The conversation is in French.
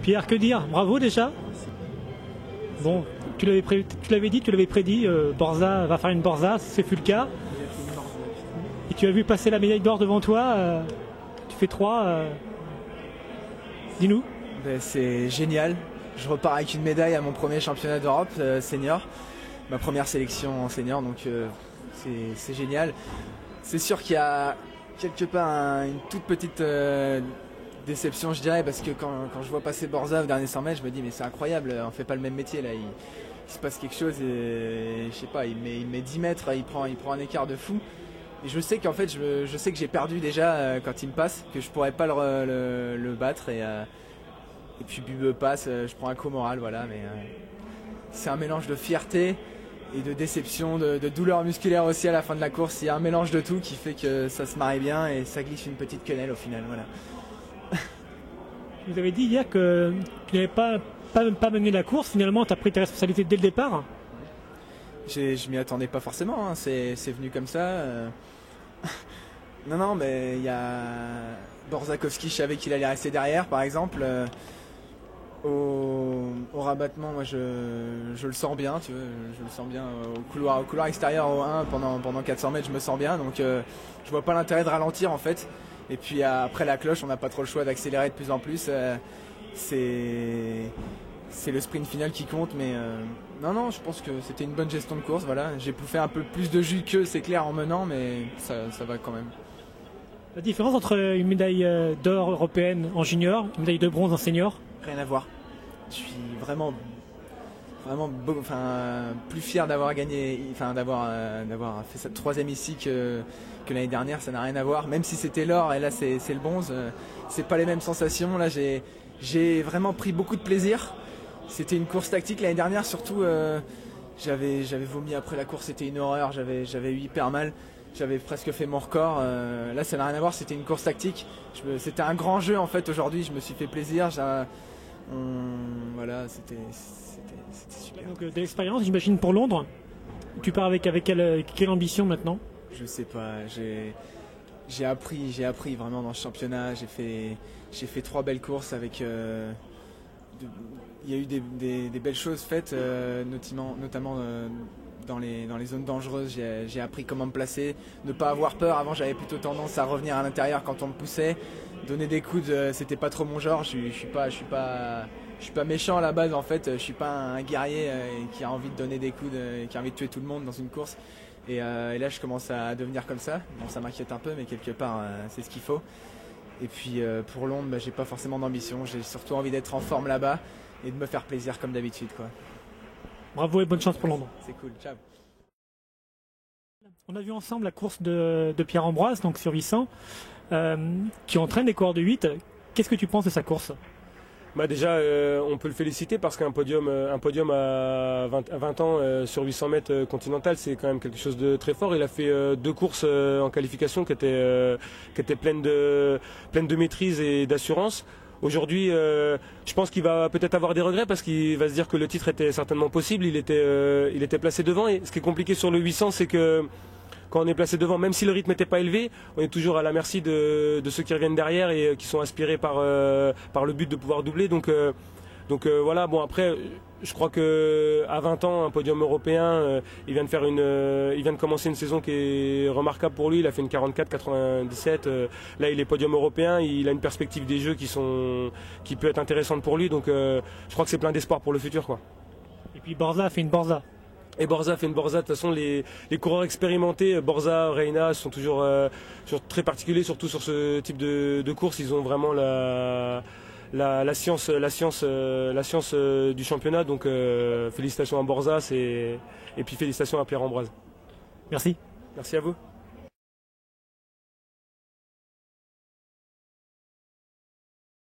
Pierre, que dire? Bravo déjà. Bon, tu l'avais dit, tu l'avais prédit, Borza va faire une Borza, ce fut le cas. Et tu as vu passer la médaille d'or devant toi, tu fais 3. Dis-nous. Ben, c'est génial. Je repars avec une médaille à mon premier championnat d'Europe senior. Ma première sélection en senior, donc c'est génial. C'est sûr qu'il y a quelque part une toute petite déception, je dirais, parce que quand je vois passer Borza au dernier 100 mètres, je me dis mais c'est incroyable, on fait pas le même métier là. Il se passe quelque chose et je sais pas, il met 10 mètres, il prend un écart de fou. Et je sais qu'en fait, je sais que j'ai perdu déjà quand il me passe, que je pourrais pas le battre et puis Bube passe, je prends un coup moral, voilà. Mais c'est un mélange de fierté et de déception, de douleur musculaire aussi à la fin de la course. Il y a un mélange de tout qui fait que ça se marie bien et ça glisse une petite quenelle au final, voilà. Vous avez dit hier que tu n'avais pas mené la course, finalement tu as pris tes responsabilités dès le départ. Je m'y attendais pas forcément, hein. C'est venu comme ça. Non, mais il y a Borzakowski, je savais qu'il allait rester derrière par exemple. Au rabattement, moi je le sens bien, tu vois, je le sens bien au couloir extérieur au 1 pendant 400 mètres, je me sens bien, donc je vois pas l'intérêt de ralentir en fait. Et puis après la cloche, on n'a pas trop le choix d'accélérer de plus en plus. C'est le sprint final qui compte, mais non, je pense que c'était une bonne gestion de course. Voilà, j'ai fait un peu plus de jus qu'eux, c'est clair, en menant, mais ça va quand même. La différence entre une médaille d'or européenne en junior, une médaille de bronze en senior? Rien à voir. Je suis vraiment plus fier d'avoir gagné, d'avoir fait cette 3e ici que l'année dernière. Ça n'a rien à voir, même si c'était l'or et là c'est le bronze, c'est pas les mêmes sensations. Là j'ai vraiment pris beaucoup de plaisir. C'était une course tactique l'année dernière, surtout j'avais vomi après la course, c'était une horreur, j'avais eu hyper mal, j'avais presque fait mon record. Là ça n'a rien à voir, c'était une course tactique, c'était un grand jeu en fait. Aujourd'hui je me suis fait plaisir, voilà, c'était super. Donc de l'expérience, j'imagine, pour Londres. Tu pars avec quelle ambition maintenant? Je sais pas, j'ai appris vraiment dans ce championnat. J'ai fait 3 belles courses avec. Il y a eu des belles choses faites, notamment dans les zones dangereuses. J'ai appris comment me placer, ne pas avoir peur. Avant, j'avais plutôt tendance à revenir à l'intérieur quand on me poussait. Donner des coups, c'était pas trop mon genre. Je suis pas méchant à la base en fait. Je suis pas un guerrier qui a envie de donner des coups, qui a envie de tuer tout le monde dans une course. Et là, je commence à devenir comme ça. Bon, ça m'inquiète un peu, mais quelque part, c'est ce qu'il faut. Et puis pour Londres, j'ai pas forcément d'ambition. J'ai surtout envie d'être en forme là-bas et de me faire plaisir comme d'habitude, quoi. Bravo et bonne chance pour Londres. C'est cool, ciao. On a vu ensemble la course de Pierre-Ambroise, donc sur 800, qui entraîne des coureurs de 8. Qu'est-ce que tu penses de sa course? Bah déjà, on peut le féliciter parce qu'un podium à 20 ans sur 800 mètres continental, c'est quand même quelque chose de très fort. Il a fait 2 courses en qualification qui étaient pleines de maîtrise et d'assurance. Aujourd'hui, je pense qu'il va peut-être avoir des regrets parce qu'il va se dire que le titre était certainement possible. Il était placé devant, et ce qui est compliqué sur le 800, c'est que quand on est placé devant, même si le rythme n'était pas élevé, on est toujours à la merci de ceux qui reviennent derrière et qui sont aspirés par le but de pouvoir doubler. Donc voilà, bon après, je crois qu'à 20 ans, un podium européen, il vient de commencer une saison qui est remarquable pour lui. Il a fait une 44-97. Là, il est podium européen. Il a une perspective des Jeux qui peut être intéressante pour lui. Donc je crois que c'est plein d'espoir pour le futur, quoi. Et puis Borza a fait une Borza. Et Borza fait une Borza. De toute façon, les coureurs expérimentés, Borza, Reina, sont toujours très particuliers, surtout sur ce type de course. Ils ont vraiment la science du championnat. Donc félicitations à Borza et puis félicitations à Pierre-Ambroise. Merci. Merci à vous.